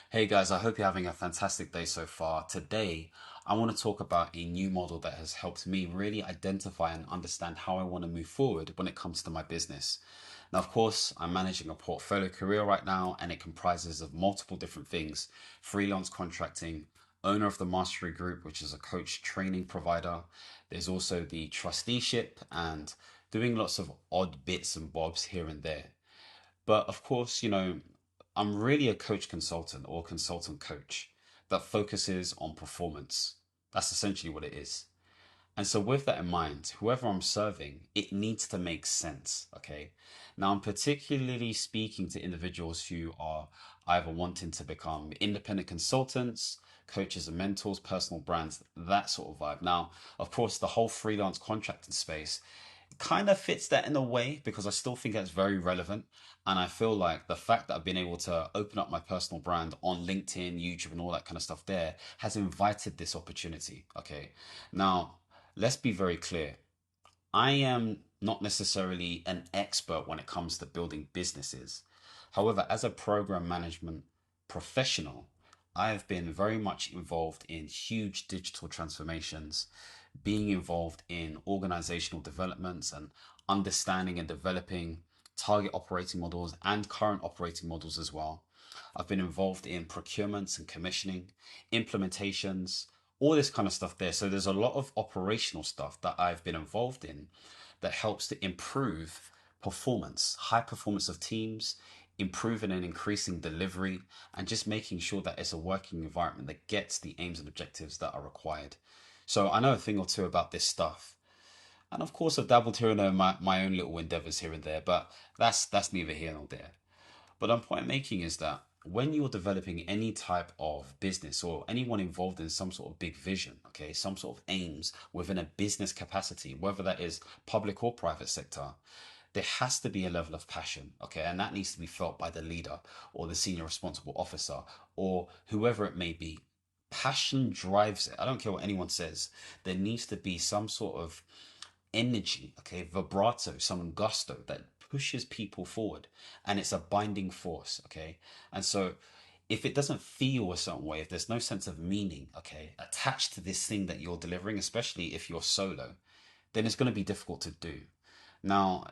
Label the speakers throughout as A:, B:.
A: Hey guys, I hope you're having a fantastic day so far. Today, I want to talk about a new model that has helped me really identify and understand how I want to move forward when it comes to my business. Now, of course, I'm managing a portfolio career right now, and it comprises of multiple different things: freelance contracting, owner of the Mastery Group, which is a coach training provider. There's also the trusteeship and doing lots of odd bits and bobs here and there. But of course, I'm really a coach consultant or consultant coach that focuses on performance. That's essentially what it is. And so, with that in mind, whoever I'm serving, it needs to make sense. Okay. Now, I'm particularly speaking to individuals who are either wanting to become independent consultants, coaches and mentors, personal brands, that sort of vibe. Now, of course, the whole freelance contracting space kind of fits that in a way because I still think it's very relevant. And I feel like the fact that I've been able to open up my personal brand on LinkedIn, YouTube, and all that kind of stuff there has invited this opportunity. Okay. Now, let's be very clear. I am not necessarily an expert when it comes to building businesses. However, as a program management professional, I have been very much involved in huge digital transformations, being involved in organizational developments and understanding and developing target operating models and current operating models as well. I've been involved in procurements and commissioning, implementations, all this kind of stuff there. So there's a lot of operational stuff that I've been involved in that helps to improve performance, high performance of teams, improving and increasing delivery, and just making sure that it's a working environment that gets the aims and objectives that are required. So I know a thing or two about this stuff. And of course, I've dabbled here and there in my own little endeavors here and there, but that's neither here nor there. But the point I'm making is that when you're developing any type of business or anyone involved in some sort of big vision, okay, some sort of aims within a business capacity, whether that is public or private sector, there has to be a level of passion, okay, and that needs to be felt by the leader or the senior responsible officer or whoever it may be. Passion drives it. I don't care what anyone says. There needs to be some sort of energy, okay, vibrato, some gusto that pushes people forward, and it's a binding force, okay. And so if it doesn't feel a certain way, if there's no sense of meaning, okay, attached to this thing that you're delivering, especially if you're solo, then it's going to be difficult to do. Now,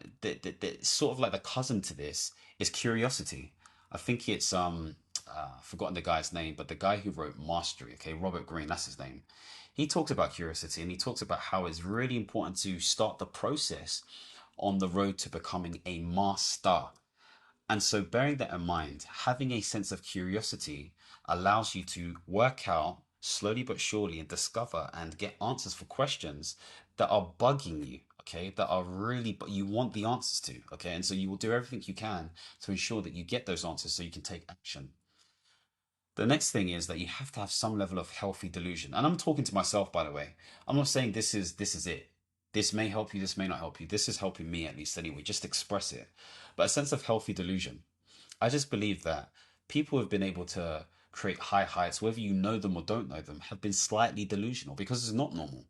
A: sort of like the cousin to this is curiosity. I think it's forgotten the guy's name, but the guy who wrote Mastery, okay, Robert Greene, that's his name. He talks about curiosity and he talks about how it's really important to start the process on the road to becoming a master. And so, bearing that in mind, having a sense of curiosity allows you to work out slowly but surely and discover and get answers for questions that are bugging you, okay, that are really, but you want the answers to, okay, and so you will do everything you can to ensure that you get those answers so you can take action. The next thing is that you have to have some level of healthy delusion. And I'm talking to myself, by the way. I'm not saying this is it. This may help you, this may not help you. This is helping me at least anyway. Just express it. But a sense of healthy delusion. I just believe that people have been able to create high heights, whether you know them or don't know them, have been slightly delusional because it's not normal.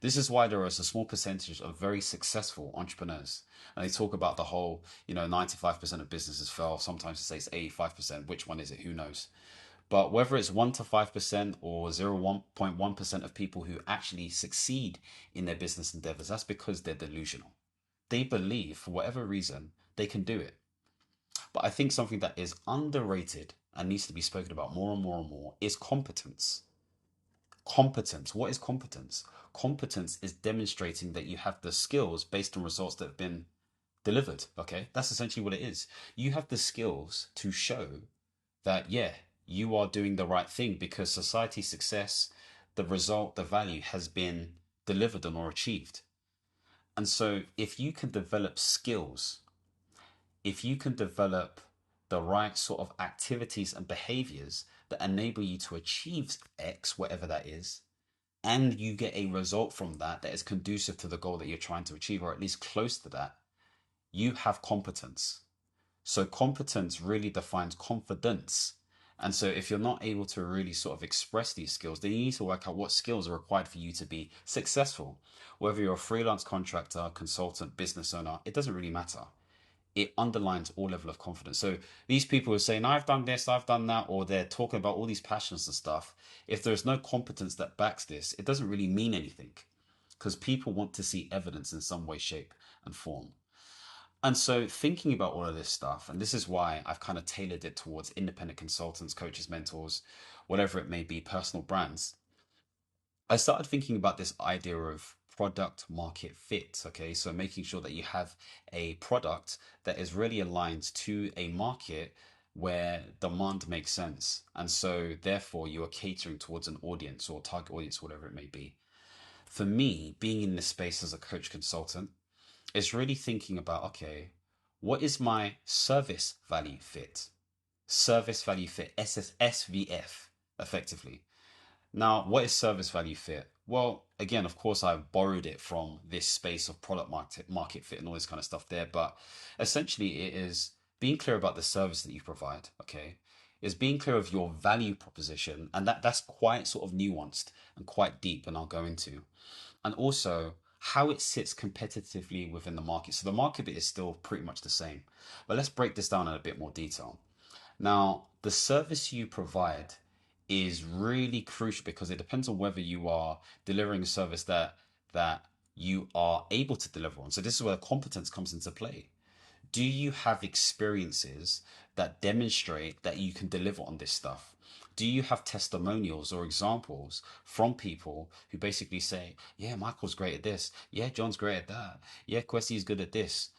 A: This is why there is a small percentage of very successful entrepreneurs. And they talk about the whole, 95% of businesses fail. Sometimes it says 85%. Which one is it? Who knows? But whether it's 1 to 5% or 0.1% of people who actually succeed in their business endeavors, that's because they're delusional. They believe, for whatever reason, they can do it. But I think something that is underrated and needs to be spoken about more and more and more is competence. Competence. What is competence? Competence is demonstrating that you have the skills based on results that have been delivered. Okay, that's essentially what it is. You have the skills to show that, yeah, you are doing the right thing because society success, the result, the value has been delivered on or achieved. And so if you can develop skills, if you can develop the right sort of activities and behaviors that enable you to achieve X, whatever that is, and you get a result from that that is conducive to the goal that you're trying to achieve, or at least close to that, you have competence. So competence really defines confidence. And so if you're not able to really sort of express these skills, then you need to work out what skills are required for you to be successful. Whether you're a freelance contractor, consultant, business owner, it doesn't really matter. it underlines all level of confidence. So these people are saying, I've done this, I've done that, or they're talking about all these passions and stuff. If there's no competence that backs this, it doesn't really mean anything because people want to see evidence in some way, shape, and form. And so, thinking about all of this stuff, and this is why I've kind of tailored it towards independent consultants, coaches, mentors, whatever it may be, personal brands. I started thinking about this idea of product market fit. Okay, so making sure that you have a product that is really aligned to a market where demand makes sense. And so, therefore, you are catering towards an audience or target audience, whatever it may be. For me, being in this space as a coach consultant, is really thinking about, okay, what is my service value fit? Service value fit, SVF, effectively. Now, what is service value fit? Well, again, of course, I've borrowed it from this space of product market fit and all this kind of stuff there, but essentially it is being clear about the service that you provide, okay? Is being clear of your value proposition, and that's quite sort of nuanced and quite deep, and I'll go into. And also how it sits competitively within the market. So the market bit is still pretty much the same, but let's break this down in a bit more detail. Now, the service you provide is really crucial because it depends on whether you are delivering a service that you are able to deliver on. So this is where competence comes into play. Do you have experiences that demonstrate that you can deliver on this stuff? Do you have testimonials or examples from people who basically say, yeah, Michael's great at this. Yeah, John's great at that. Yeah, Kwesi's good at this.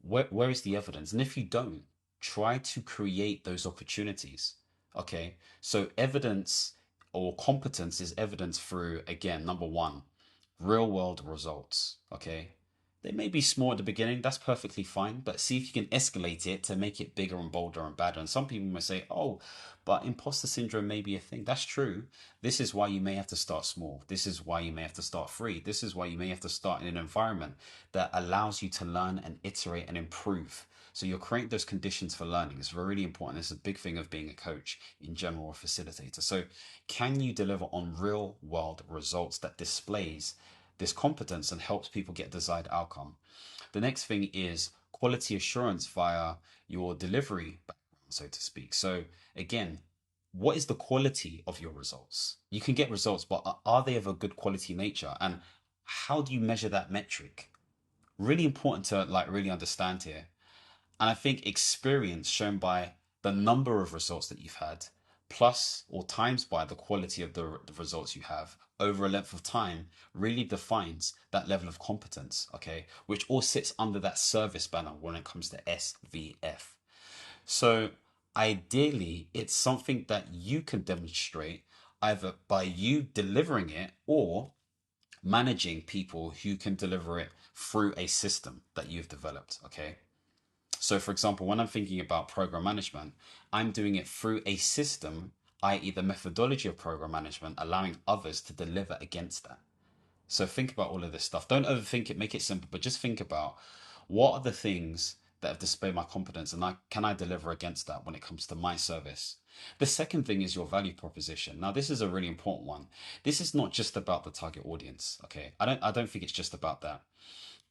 A: Where is the evidence? And if you don't, try to create those opportunities. Okay. So evidence or competence is evidence through, again, number one, real world results. Okay. They may be small at the beginning, that's perfectly fine, but see if you can escalate it to make it bigger and bolder and badder. And some people may say, oh, but imposter syndrome may be a thing. That's true. This is why you may have to start small. This is why you may have to start free. This is why you may have to start in an environment that allows you to learn and iterate and improve. So you're creating those conditions for learning. It's really important. It's a big thing of being a coach in general or a facilitator. So can you deliver on real world results that displays this competence and helps people get desired outcome? The next thing is quality assurance via your delivery background, so to speak. So again, what is the quality of your results? You can get results, but are they of a good quality nature? And how do you measure that metric? Really important to like really understand here. And I think experience shown by the number of results that you've had, plus or times by the quality of the results you have over a length of time, really defines that level of competence, okay? Which all sits under that service banner when it comes to SVF. So ideally, it's something that you can demonstrate either by you delivering it or managing people who can deliver it through a system that you've developed, okay? So, for example, when I'm thinking about program management, I'm doing it through a system, i.e., the methodology of program management, allowing others to deliver against that. So, think about all of this stuff. Don't overthink it, make it simple, but just think about what are the things that have displayed my competence and can I deliver against that when it comes to my service? The second thing is your value proposition. Now, this is a really important one. This is not just about the target audience, okay? I don't think it's just about that.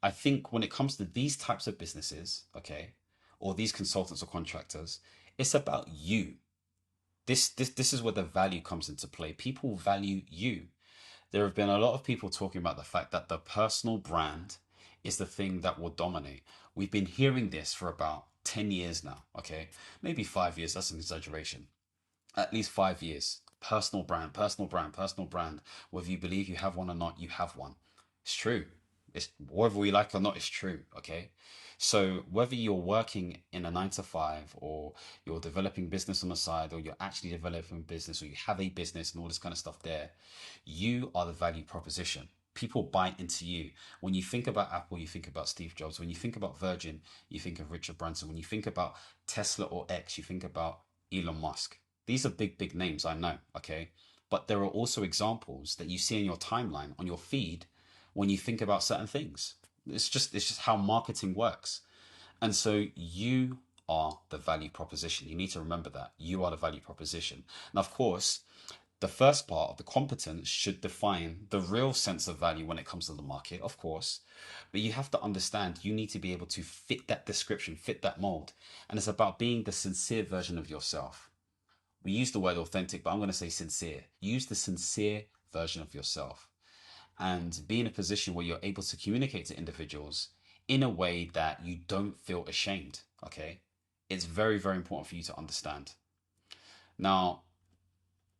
A: I think when it comes to these types of businesses, okay, or these consultants or contractors, it's about you. This is where the value comes into play. People value you. There have been a lot of people talking about the fact that the personal brand is the thing that will dominate. We've been hearing this for about 10 years now, okay? Maybe 5 years, that's an exaggeration. At least 5 years. Personal brand, personal brand, personal brand. Whether you believe you have one or not, you have one. It's true. It's whether we like it or not, it's true. Okay. So whether you're working in a 9 to 5 or you're developing business on the side or you're actually developing business or you have a business and all this kind of stuff there, you are the value proposition. People buy into you. When you think about Apple, you think about Steve Jobs. When you think about Virgin, you think of Richard Branson. When you think about Tesla or X, you think about Elon Musk. These are big, big names, I know, okay? But there are also examples that you see in your timeline, on your feed, when you think about certain things. It's just how marketing works. And so you are the value proposition. You need to remember that. You are the value proposition. Now, of course, The first part of the competence should define the real sense of value when it comes to the market, of course. But you have to understand you need to be able to fit that description, fit that mold. And it's about being the sincere version of yourself. We use the word authentic, but I'm going to say sincere. Use the sincere version of yourself and be in a position where you're able to communicate to individuals in a way that you don't feel ashamed. Okay. It's very, very important for you to understand. Now,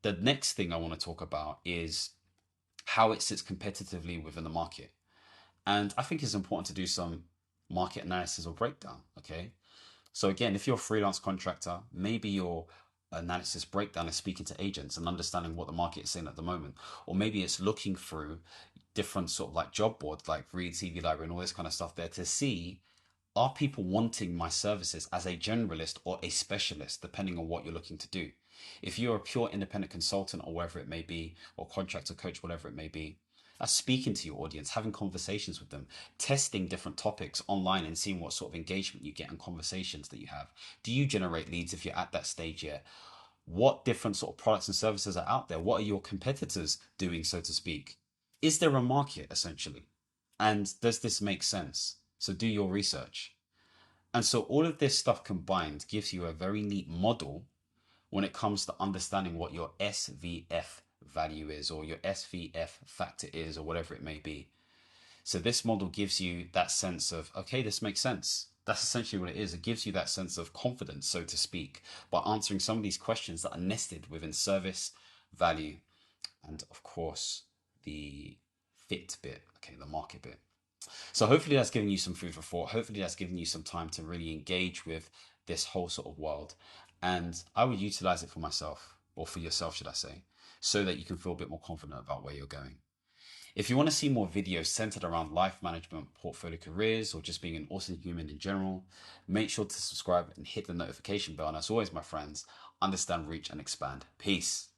A: the next thing I want to talk about is how it sits competitively within the market. And I think it's important to do some market analysis or breakdown. Okay. So again, if you're a freelance contractor, maybe your analysis breakdown is speaking to agents and understanding what the market is saying at the moment. Or maybe it's looking through different sort of like job boards like Read, TV Library, and all this kind of stuff there to see, are people wanting my services as a generalist or a specialist, depending on what you're looking to do. If you're a pure independent consultant or whatever it may be, or contractor, coach, whatever it may be, that's speaking to your audience, having conversations with them, testing different topics online and seeing what sort of engagement you get and conversations that you have. Do you generate leads if you're at that stage yet? What different sort of products and services are out there? What are your competitors doing, so to speak? Is there a market essentially? And does this make sense? So do your research. And so all of this stuff combined gives you a very neat model when it comes to understanding what your SVF value is or your SVF factor is or whatever it may be. So this model gives you that sense of, okay, this makes sense. That's essentially what it is. It gives you that sense of confidence, so to speak, by answering some of these questions that are nested within service, value, and of course, the fit bit, okay, the market bit. So hopefully that's given you some food for thought. Hopefully that's given you some time to really engage with this whole sort of world. And I would utilize it for myself, or for yourself, should I say, so that you can feel a bit more confident about where you're going. If you want to see more videos centered around life management, portfolio careers, or just being an awesome human in general, make sure to subscribe and hit the notification bell. And as always, my friends, understand, reach, and expand. Peace.